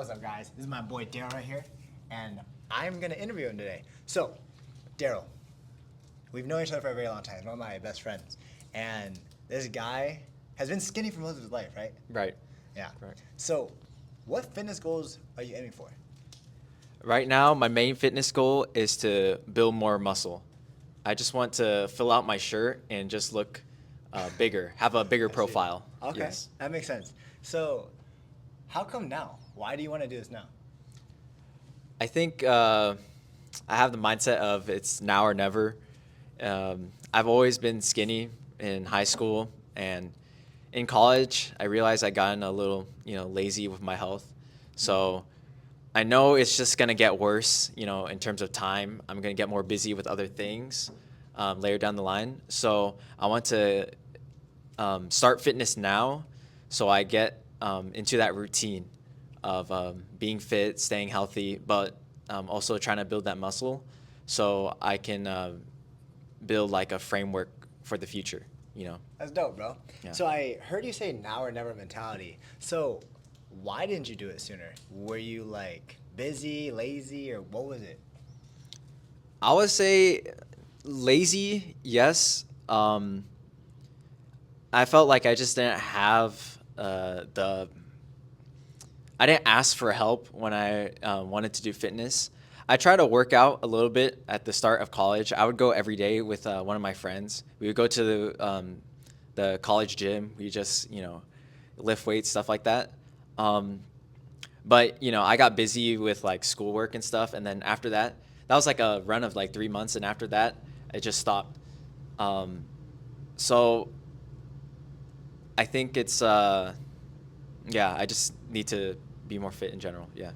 What's up, guys? This is my boy Daryl right here, and I'm gonna interview him today. So, Daryl, we've known each other for a very long time. He's one of my best friends, and this guy has been skinny for most of his life, right? Right. Yeah. Correct. So, what fitness goals are you aiming for? Right now, my main fitness goal is to build more muscle. I just want to fill out my shirt and just look bigger, have a bigger I see. profile. Okay, Yes. that makes sense. So, how come now? Why do you want to do this now? I think I have the mindset of it's now or never. I've always been skinny in high school, and in college, I realized I gotten a little, lazy with my health. So I know it's just gonna get worse, in terms of time. I'm gonna get more busy with other things later down the line. So I want to start fitness now, so I get into that routine of being fit, staying healthy, but also trying to build that muscle, so I can build like a framework for the future. That's dope, bro. Yeah. So I heard you say now or never mentality. So why didn't you do it sooner? Were you like busy, lazy, or what was it? I would say lazy, yes. I felt like I just didn't have I didn't ask for help when I wanted to do fitness. I tried to work out a little bit at the start of college. I would go every day with one of my friends. We would go to the college gym. We just, lift weights, stuff like that. But, I got busy with like schoolwork and stuff. And then after that, that was like a run of like 3 months. And after that, it just stopped. So I think it's, I just need to be more fit in general. Yeah.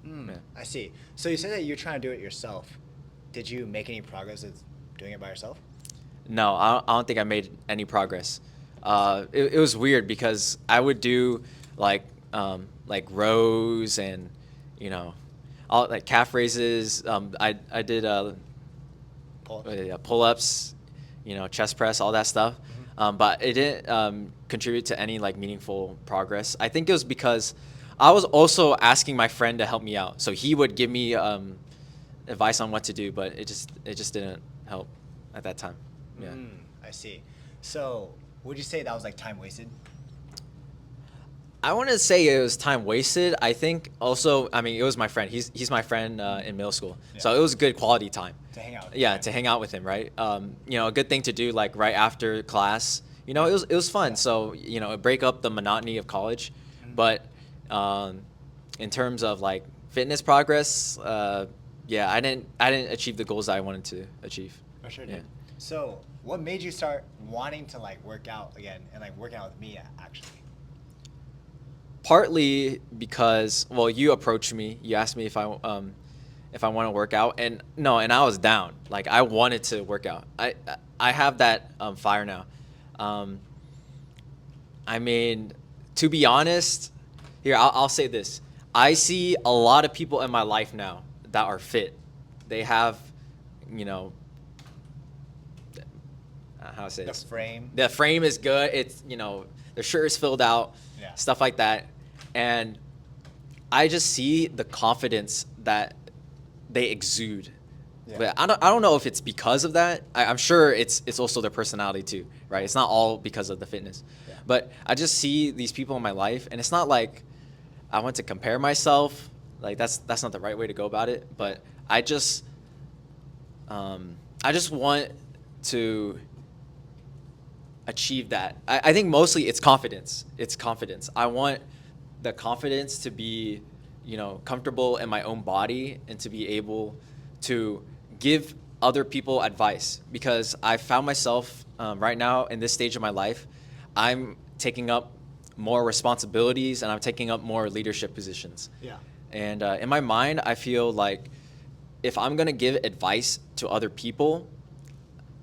Yeah. I see. So you said that you're trying to do it yourself. Did you make any progress with doing it by yourself? No, I don't think I made any progress. It was weird because I would do like rows and, all like calf raises. I did pull-ups, chest press, all that stuff. But it didn't contribute to any like meaningful progress. I think it was because I was also asking my friend to help me out, so he would give me advice on what to do, but it just didn't help at that time. Yeah. I see. So would you say that was like time wasted? I want to say it was time wasted. I think also, I mean, it was my friend. He's my friend in middle school, so it was good quality time. To hang out with Yeah, him. to hang out with him, right? A good thing to do like right after class. It was fun. So break up the monotony of college, but in terms of like fitness progress, I didn't achieve the goals that I wanted to achieve. For sure, Yeah. dude. So what made you start wanting to like work out again and like working out with me actually? Partly because, well, you approached me. You asked me if I want to work out, and I was down. Like I wanted to work out. I have that fire now. I mean, to be honest, here I'll say this. I see a lot of people in my life now that are fit. They have, how to say The this? frame. The frame is good. It's, their shirt is filled out, Yeah. stuff like that. And I just see the confidence that they exude. Yeah. But I don't know if it's because of that. I'm sure it's also their personality too, right? It's not all because of the fitness. Yeah. But I just see these people in my life, and it's not like I want to compare myself. Like that's not the right way to go about it. But I just want to achieve that. I think mostly it's confidence. It's confidence. I want the confidence to be, comfortable in my own body and to be able to give other people advice, because I found myself right now in this stage of my life, I'm taking up more responsibilities and I'm taking up more leadership positions. Yeah. And in my mind, I feel like if I'm going to give advice to other people,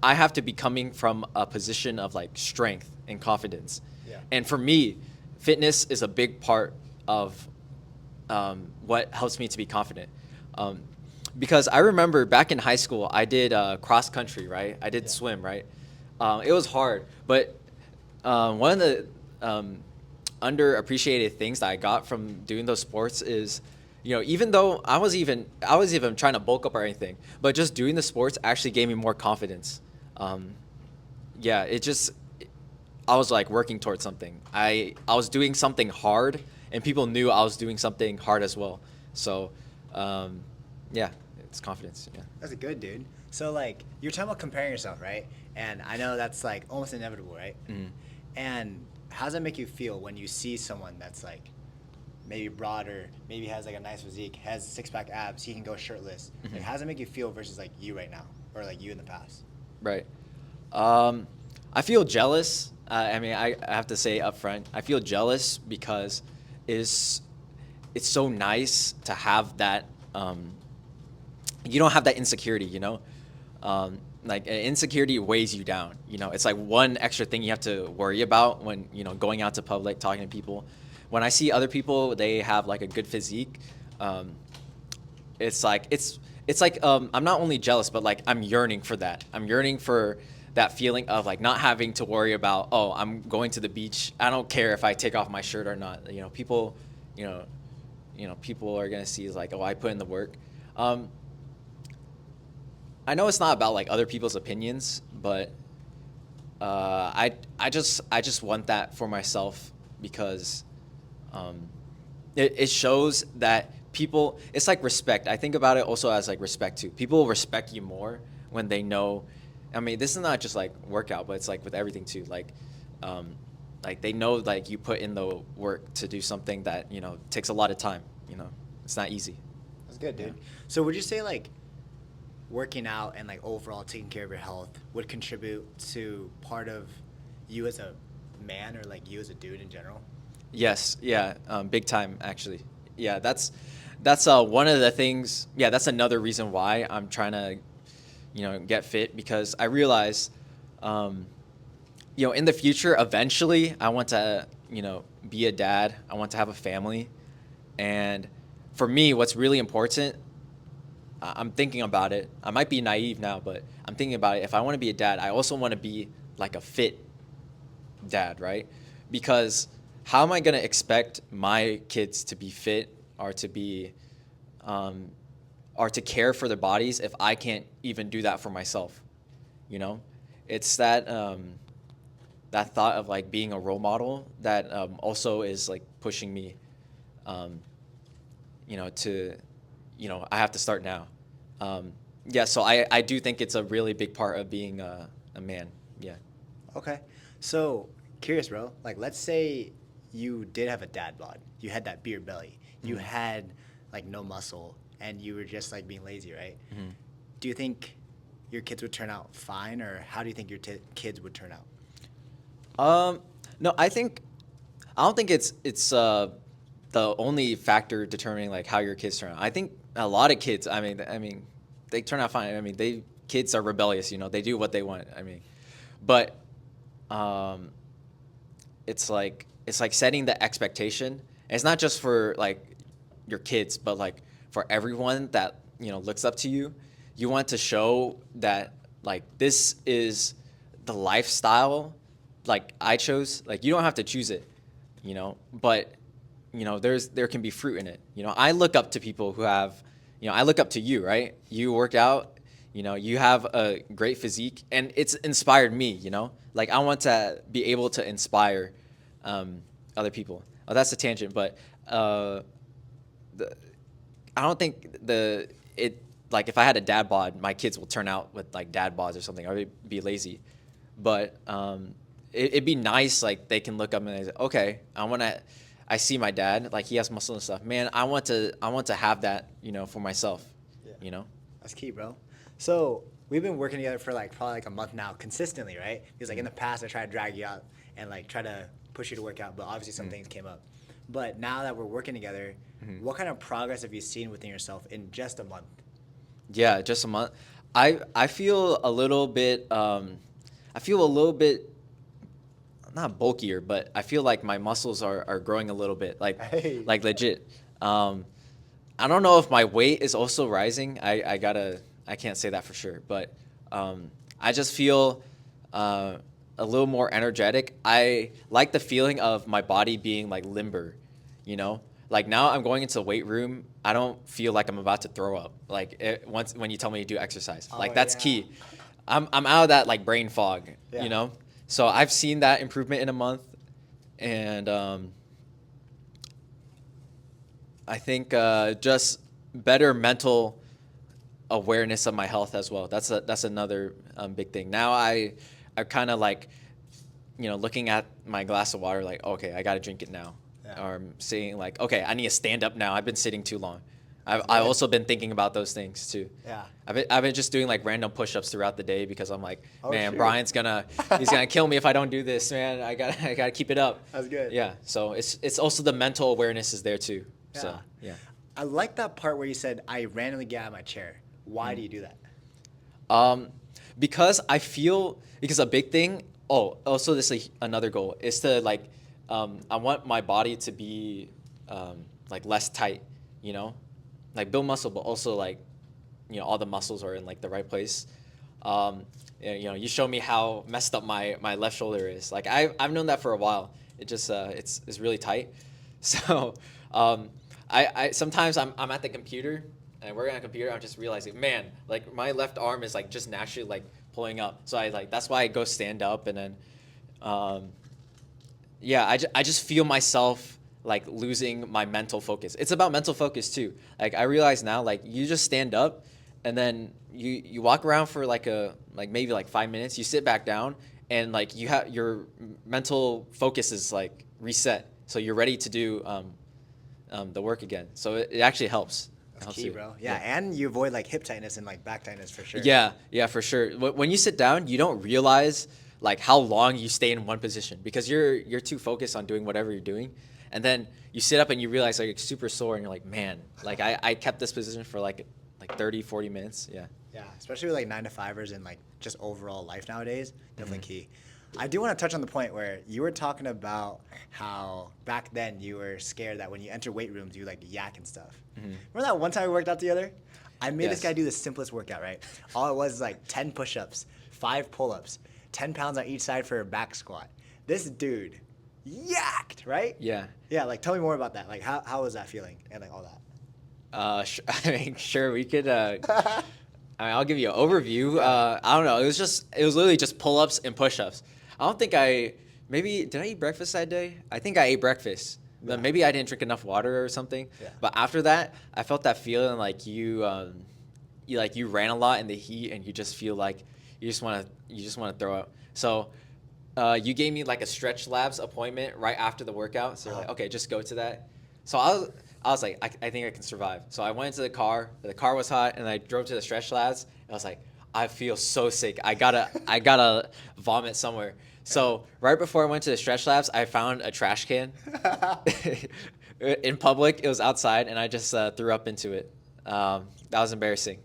I have to be coming from a position of like strength and confidence. Yeah. And for me, fitness is a big part of what helps me to be confident. Because I remember back in high school, I did cross country, right? I did swim, right? It was hard, but one of the underappreciated things that I got from doing those sports is, even though I was even trying to bulk up or anything, but just doing the sports actually gave me more confidence. Yeah, I was like working towards something. I was doing something hard, and people knew I was doing something hard as well. So, yeah, it's confidence. Yeah. That's good, dude. So like you're talking about comparing yourself, right? And I know that's like almost inevitable, right? Mhm. And how does that make you feel when you see someone that's like maybe broader, maybe has like a nice physique, has six pack abs, he can go shirtless. Like how does that make you feel versus like you right now or like you in the past? Right. I feel jealous. I have to say up front, I feel jealous because it's it's so nice to have that. You don't have that insecurity, like insecurity weighs you down. It's like one extra thing you have to worry about when going out to public, talking to people. When I see other people, they have like a good physique. It's like I'm not only jealous, but like I'm yearning for that. I'm yearning for that feeling of like not having to worry about, oh, I'm going to the beach. I don't care if I take off my shirt or not. People, people are gonna see like, oh, I put in the work. I know it's not about like other people's opinions, but I just want that for myself because it shows that people. It's like respect. I think about it also as like respect too. People will respect you more when they know. I mean, this is not just like workout, but it's like with everything too. Like they know like you put in the work to do something that takes a lot of time. It's not easy. That's good, dude. Yeah. So would you say like working out and like overall taking care of your health would contribute to part of you as a man or like you as a dude in general? Yes, yeah, big time actually. Yeah, that's one of the things. Yeah, that's another reason why I'm trying to, get fit because I realize, in the future, eventually, I want to, be a dad. I want to have a family, and for me, what's really important. I'm thinking about it. I might be naive now, but I'm thinking about it. If I want to be a dad, I also want to be like a fit dad, right? Because how am I going to expect my kids to be fit or to be or to care for their bodies if I can't even do that for myself? It's that thought of like being a role model that also is like pushing me, to I have to start now. Yeah, so I do think it's a really big part of being a man. Yeah. Okay. So curious, bro. Like, let's say you did have a dad bod. You had that beer belly. You had like no muscle, and you were just like being lazy, right? Do you think your kids would turn out fine, or how do you think your kids would turn out? No, I don't think it's the only factor determining like how your kids turn out. I think a lot of kids. I mean, they turn out fine. I mean, kids are rebellious. They do what they want. I mean, but it's like setting the expectation. And it's not just for like your kids, but like for everyone that looks up to you. You want to show that like this is the lifestyle like I chose. Like you don't have to choose it, but there can be fruit in it. I look up to people who have, I look up to you, right? You work out, you have a great physique, and it's inspired me. Like I want to be able to inspire other people. Oh, that's a tangent, but I don't think like if I had a dad bod, my kids will turn out with like dad bods or something, or they'd be lazy. But it'd be nice, like they can look up and they say, okay, I see my dad, like he has muscle and stuff. Man, I want to have that, for myself. Yeah. That's key, bro. So we've been working together for like probably like a month now, consistently, right? Because like in the past, I tried to drag you out and like try to push you to work out, but obviously some things came up. But now that we're working together, what kind of progress have you seen within yourself in just a month? Yeah, just a month. I feel a little bit not bulkier, but I feel like my muscles are growing a little bit, like Hey. like legit. I don't know if my weight is also rising. I can't say that for sure, but I just feel a little more energetic. I like the feeling of my body being like limber, you know? Like now I'm going into the weight room, I don't feel like I'm about to throw up. Like once when you tell me to do exercise, Oh, like that's yeah. key. I'm out of that like brain fog, Yeah. you know? So I've seen that improvement in a month, and I think just better mental awareness of my health as well. That's another big thing. Now I kind of like, you know, looking at my glass of water like, okay, I got to drink it now. Yeah. Or I'm saying like, okay, I need to stand up now. I've been sitting too long. I've Good. also been thinking about those things too. Yeah. I've been just doing like random push-ups throughout the day because I'm like, Oh, man, shoot. Brian's he's gonna kill me if I don't do this, man. I gotta keep it up. That's good. Yeah. So it's also the mental awareness is there too. Yeah. So yeah. I like that part where you said, I randomly get out of my chair. Why do you do that? Because I feel because a big thing. Oh, also this is another goal is to like, I want my body to be like less tight, you know, like build muscle, but also like, you know, all the muscles are in like the right place. You know, you show me how messed up my left shoulder is. Like I've known that for a while. It just it's really tight. So I sometimes I'm at the computer and working on a computer. I'm just realizing, man, like my left arm is like just naturally like pulling up. So I like that's why I go stand up and then yeah, I just feel myself like losing my mental focus. It's about mental focus too. Like I realize now, like you just stand up and then you walk around for like maybe like 5 minutes. You sit back down and like you have your mental focus is like reset. So you're ready to do the work again. So it actually helps. That's Helps key, you. bro. Yeah, and you avoid like hip tightness and like back tightness for sure. Yeah, for sure. When you sit down, you don't realize like how long you stay in one position because you're too focused on doing whatever you're doing, and then you sit up and you realize like you're super sore and you're like, man, like I kept this position for like 30, 40 minutes. Yeah. Yeah, especially with like 9-to-5ers and like just overall life nowadays, definitely key. I do want to touch on the point where you were talking about how back then you were scared that when you enter weight rooms, you like yak and stuff. Remember that one time we worked out together? I made this Yes. guy do the simplest workout, right? All it was like 10 push-ups, 5 pull-ups, 10 pounds on each side for a back squat. This dude yacked, right? Yeah. Yeah, like tell me more about that. Like how was that feeling and like all that? I mean, sure, we could. I mean, I'll give you an overview. I don't know. It was literally just pull-ups and push-ups. I don't think did I eat breakfast that day? I think I ate breakfast. But maybe I didn't drink enough water or something. Yeah. But after that, I felt that feeling like you ran a lot in the heat and you just feel like you just want to throw up. So you gave me like a Stretch Labs appointment right after the workout. So you're like, okay, just go to that. So I was like, I think I can survive. So I went into the car. The car was hot, and I drove to the Stretch Labs. And I was like, I feel so sick. I gotta vomit somewhere. So right before I went to the Stretch Labs, I found a trash can in public. It was outside, and I just threw up into it. That was embarrassing.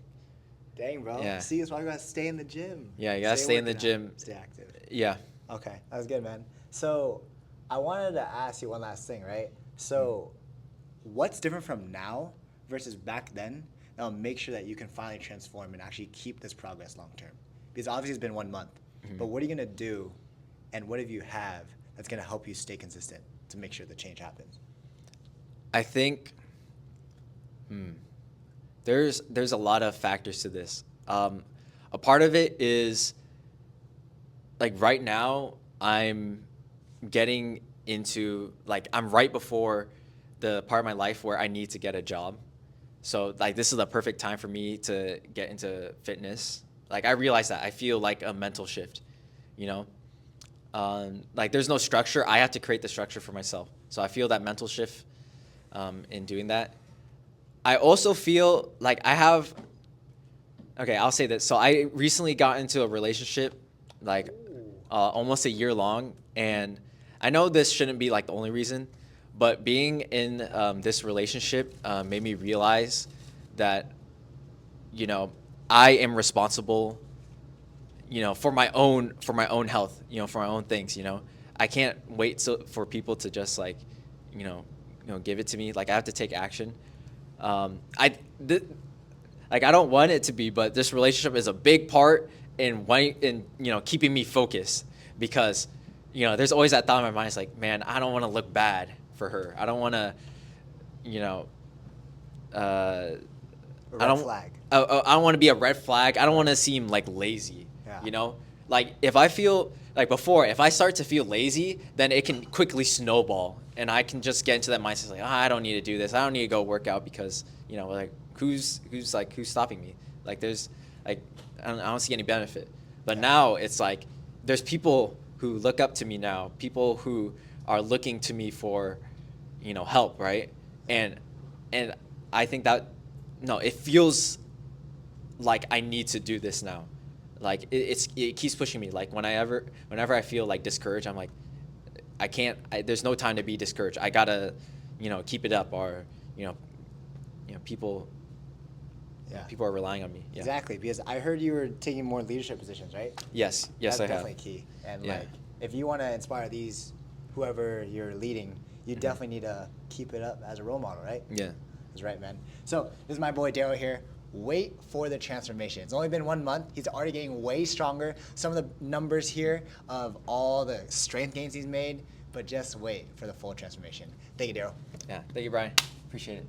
Dang, bro. Yeah. See, that's why you gotta stay in the gym. Yeah, you gotta stay in the working gym. out, stay active. Yeah. Okay, that was good, man. So I wanted to ask you one last thing, right? So what's different from now versus back then that'll make sure that you can finally transform and actually keep this progress long term? Because obviously it's been 1 month, but what are you gonna do and what if you have that's gonna help you stay consistent to make sure the change happens? I think there's a lot of factors to this. A part of it is like right now I'm getting into like I'm right before the part of my life where I need to get a job. So like this is the perfect time for me to get into fitness. Like I realize that I feel like a mental shift, you know? Like there's no structure. I have to create the structure for myself. So I feel that mental shift in doing that. I also feel like I'll say this. So I recently got into a relationship like almost a year long. And I know this shouldn't be like the only reason, but being in this relationship made me realize that, you know, I am responsible, you know, for my own health, you know, for my own things, you know. I can't wait for people to just like, you know, give it to me. Like I have to take action. I don't want it to be, but this relationship is a big part in you know, keeping me focused because, you know, there's always that thought in my mind. It's like, man, I don't want to look bad for her. I don't want to, you know, Red flag. I don't want to be a red flag. I don't want to seem like lazy. Yeah. You know, like if I feel like before, if I start to feel lazy, then it can quickly snowball, and I can just get into that mindset like, I don't need to do this. I don't need to go work out because, you know, like who's stopping me? Like there's like I don't see any benefit. But now it's like there's people who look up to me now, people who are looking to me for, you know, help, right? And I think that it feels like I need to do this now. Like it keeps pushing me. Like whenever I feel like discouraged, I'm like, I can't. There's no time to be discouraged. I gotta, you know, keep it up, or you know, people. Yeah. People are relying on me. Yeah. Exactly, because I heard you were taking more leadership positions, right? Yes, That's I have. definitely key. And Yeah. like, if you want to inspire whoever you're leading, you definitely need to keep it up as a role model, right? Yeah. That's right, man. So this is my boy Daryl here. Wait for the transformation. It's only been 1 month. He's already getting way stronger. Some of the numbers here of all the strength gains he's made, but just wait for the full transformation. Thank you, Daryl. Yeah. Thank you, Brian. Appreciate it.